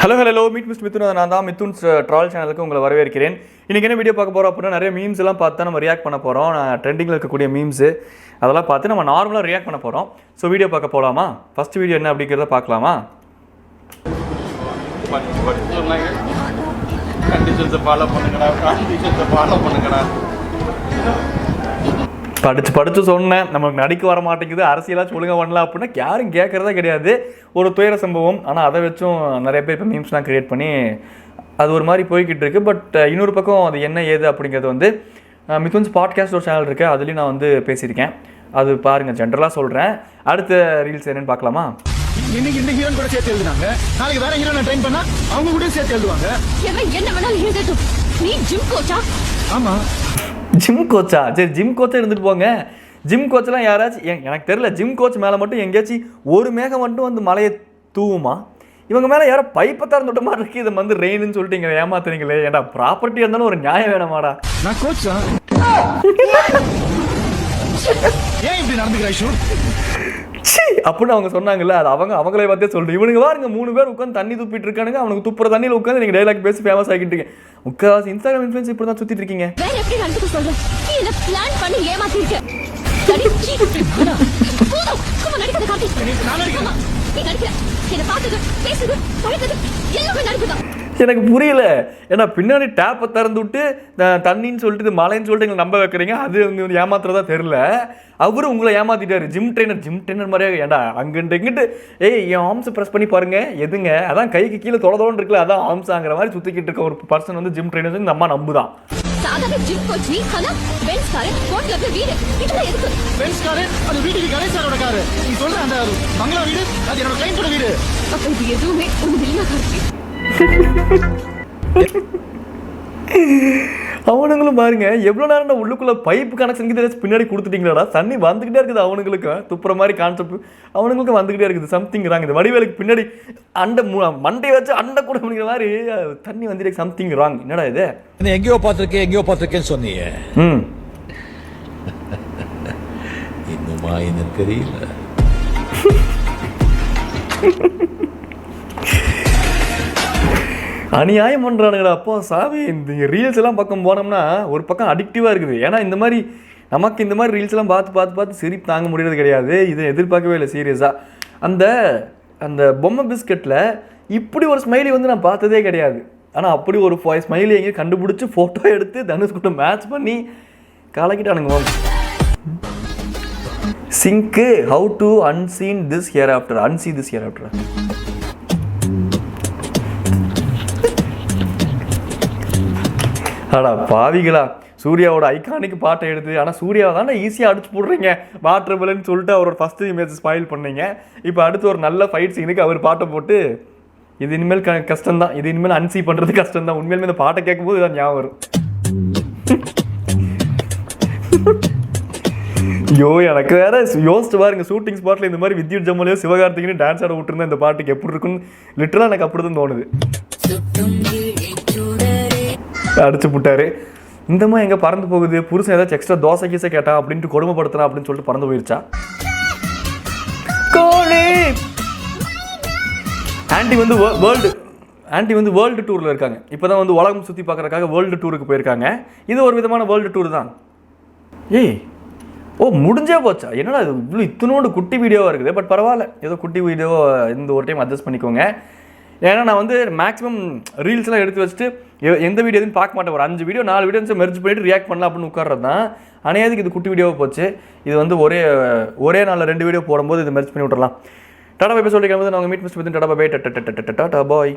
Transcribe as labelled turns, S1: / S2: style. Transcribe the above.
S1: Hello meet mister Mithun. நான் தான் Mithun's travel சேனலுக்கு உங்களை வரவேற்கிறேன். இன்றைக்கி என்ன வீடியோ பார்க்க போகிறோம் அப்படின்னா, நிறைய மீம்ஸ் எல்லாம் பார்த்து நம்ம ரியாக்ட் பண்ண போகிறோம். ட்ரெண்டிங்கில் இருக்கக்கூடிய மீம்ஸு அதெல்லாம் பார்த்து நம்ம நார்மலாக ரியாக்ட் பண்ண போகிறோம். ஸோ வீடியோ பார்க்க போகலாமா? ஃபஸ்ட் வீடியோ என்ன அப்படிங்கிறத பார்க்கலாமா?
S2: கண்டிஷன்ஸை ஃபாலோ பண்ணுங்கடா.
S1: படித்து சொன்னேன், நமக்கு நடிக்க வர மாட்டேங்குது, அரசியலாக சொல்லுங்க பண்ணலாம் அப்படின்னா யாரும் கேட்குறதே கிடையாது. ஒரு துயர சம்பவம். ஆனால் அதை வச்சும் நிறைய பேர் இப்போ மீம்ஸ்லாம் க்ரியேட் பண்ணி அது ஒரு மாதிரி போய்கிட்டு இருக்கு. பட் இன்னொரு பக்கம் அது என்ன ஏது அப்படிங்கிறது வந்து மிதுன்ஸ் பாட்காஸ்ட் ஒரு சேனல் இருக்குது, அதுலேயும் நான் வந்து பேசியிருக்கேன். அது பாருங்கள், ஜென்ரலாக சொல்கிறேன். அடுத்த ரீல்ஸ் என்னன்னு பார்க்கலாமா?
S3: இன்னைக்கு இந்த ஹீரோன் கூட சேர்த்து எழுதுனாங்க, நாளைக்கு வேற ஹீரோனை ட்ரெயின் பண்ணா அவங்க கூட சேர்த்து எழுதுவாங்க.
S4: என்ன வேணாலும் எழுதட்டும். நீ ஜிம் கோச்சா?
S3: ஆமா,
S1: ஜிம் கோச்சா? சரி, ஜிம் கோச்சா இருந்துட்டு போங்க. ஜிம் கோச்செலாம் யாராச்சும் எனக்கு தெரியல. ஜிம் கோச் மேலே மட்டும் எங்கேயாச்சும் ஒரு மேகம் மட்டும் வந்து மலையை தூவுமா? இவங்க மேலே யாரோ பைப்பை திறந்துட்ட மாதிரி இருக்குது. இதை வந்து ரெயின்னு சொல்லிட்டு இங்கே ஏமாத்துறீங்களே. ஏன்டா ப்ராப்பர்ட்டி இருந்தாலும் ஒரு நியாயம் வேணாமாடா?
S3: நான் கோச்சா? ஏன் இப்படி நடந்துக்கிறா?
S1: அப்படின்னு அவங்க சொன்னாங்கல்ல, அது அவங்களே பார்த்தே சொல்றேன். இவனுங்க பாருங்க, 3 பேர் உட்காந்து தண்ணி துப்பிட்டு இருக்கானுங்க. அவனுக்கு துப்புற தண்ணியில் உட்காந்து நீங்கள் டைலாக் பேசி ஃபேமஸ் ஆகிட்டு இருக்கீங்க. முக்கால்வாசி இன்ஸ்டாகிராம் இன்ஃப்ளூயன்ஸ் இப்படி தான் சுற்றிட்டு இருக்கீங்க.
S4: வேற எப்படி நடந்துக்க சொல்றேன்? நீ என்ன பிளான் பண்ணி ஏமாத்திருக்க?
S1: எனக்கு புரியல. ஏன்னா பின்னாடி டேப்பை திறந்து விட்டு தண்ணின்னு சொல்லிட்டு மழைன்னு சொல்லிட்டு எங்களை நம்ப வைக்கிறீங்க. அது வந்து ஏமாத்துறதா தெரியல. அவரும் உங்களை ஏமாத்திட்டாரு. ஜிம் ட்ரெயினர் மாதிரியே. ஏன்டா அங்கிட்டு இங்கிட்டு என் ஆர்ம்ஸை ப்ரெஸ் பண்ணி பாருங்க. எதுங்க? அதான் கைக்கு கீழே தொலைதோன்னு இருக்குல்ல, அதான் ஆர்ம்ஸாங்கிற மாதிரி சுற்றிக்கிட்டு இருக்க ஒரு பர்சன் வந்து ஜிம் ட்ரெயினர் இந்த அம்மா நம்புதான்.
S3: அது வீட்டுக்கு கணேசரோட காரு. நீ சொல்ற அந்த பங்களா வீடு அது என்னோட கிளைண்டோட வீடு.
S4: அப்ப இது எதுவுமே
S1: அவனுங்களும் பாருங்க, எவ்வளோ நேரம் உள்ளுக்குள்ள பைப் கனெக்ஷன் பின்னாடி கொடுத்துட்டீங்களாடா. தண்ணி வந்துகிட்டே இருக்குது. அவனுங்களுக்கு துப்புற மாதிரி கான்செப்ட் அவனுங்களுக்கு வந்துகிட்டே இருக்குது. Something wrong. இந்த வடிவேலுக்கு பின்னாடி அண்டை மண்டை வச்சு அண்டை கூட முடிக்கிற மாதிரி தண்ணி வந்துட்டு சம்திங் ராங். என்னடா இது?
S5: எங்கேயோ பார்த்துருக்கேன்னு சொன்னீங்க. இன்னுமா எனக்கு தெரியல.
S1: அநியாயம் பண்ணுறானுங்கடா அப்போ சாமி. இந்த ரீல்ஸ் எல்லாம் பக்கம் போனோம்னா ஒரு பக்கம் அடிக்டிவாக இருக்குது. ஏன்னா இந்த மாதிரி நமக்கு இந்த மாதிரி ரீல்ஸ் எல்லாம் பார்த்து சிரிப்பு தாங்க முடியறது கிடையாது. இதை எதிர்பார்க்கவே இல்லை சீரியஸாக. அந்த பொம்மை பிஸ்கெட்டில் இப்படி ஒரு ஸ்மைலி வந்து நான் பார்த்ததே கிடையாது. ஆனால் அப்படி ஒரு ஸ்மைலி எங்கேயும் கண்டுபிடிச்சி ஃபோட்டோ எடுத்து தனுஷ் கூட மேட்ச் பண்ணி கலக்கிட்டானுங்க. Think how to unsee this hereafter. ஆடா பாவிகளா, சூர்யாவோட ஐகானிக் பாட்டை எடுத்து. ஆனால் சூர்யாவை தானே ஈஸியாக அடிச்சு போடுறீங்க. வாட்டர்பலன்னு சொல்லிட்டு அவரோட ஃபஸ்ட்டு இமேஜ் ஸ்பாயில் பண்ணீங்க. இப்போ அடுத்து ஒரு நல்ல ஃபைட் சீனுக்கு அவர் பாட்டை போட்டு இது இனிமேல் கஷ்டம்தான். இது இனிமேல் அன்சீ பண்ணுறது கஷ்டம்தான். உண்மையிலுமே இந்த பாட்டை கேட்கும்போது இதான் ஞாபகம் வரும். ஐயோ, எனக்கு வேற யோசிச்சு பாருங்க, ஷூட்டிங் ஸ்பாட்டில் இந்த மாதிரி வித்யுத் ஜம்மலையோ சிவகார்த்திகேயன் டான்ஸ் ஆட விட்டுருந்தா இந்த பாட்டுக்கு எப்படி இருக்குன்னு லிட்டரலாக எனக்கு அப்படி தான் தோணுது. அடிச்சு புட்டாரு. இந்த மாதிரி எங்கே பறந்து போகுது? புருஷன் ஏதாச்சும் எக்ஸ்ட்ரா தோசை கீசை கேட்டான் அப்படின்ட்டு கொடுமைப்படுத்துறான் அப்படின்னு சொல்லிட்டு பறந்து போயிருச்சா? கோழி ஆண்டி வந்து வேர்ல்டு டூரில் இருக்காங்க. இப்போ தான் வந்து உலகம் சுற்றி பார்க்குறதுக்காக வேர்ல்டு டூருக்கு போயிருக்காங்க. இது ஒரு விதமான வேர்ல்டு டூர் தான். முடிஞ்சே போச்சா? என்னடா இது இவ்வளோ இத்தனோடு குட்டி வீடியோவாக இருக்குது. பட் பரவாயில்ல, ஏதோ குட்டி வீடியோ இந்த ஒரு டைம் அட்ஜஸ்ட் பண்ணிக்கோங்க. ஏன்னா நான் வந்து மேக்ஸிமம் ரீல்ஸ்லாம் எடுத்து வச்சுட்டு எந்த வீடியோ எதுவும் பார்க்க மாட்டேன். ஒரு 5 வீடியோ 4 வீடியோ மெர்ஜ் பண்ணிட்டு ரியாக்ட் பண்ணலாம் அப்படின்னு உட்கார்றது தான். அனையாதுக்கு இது குட்டி வீடியோவாக போச்சு. இது வந்து ஒரே நாளில் 2 வீடியோ போடும்போது இது மெர்ஜ் பண்ணி விட்டுறலாம். டாடா பை சொல்லிக்கும் போது நாங்கள் meet mister Tata bye tata பாய்.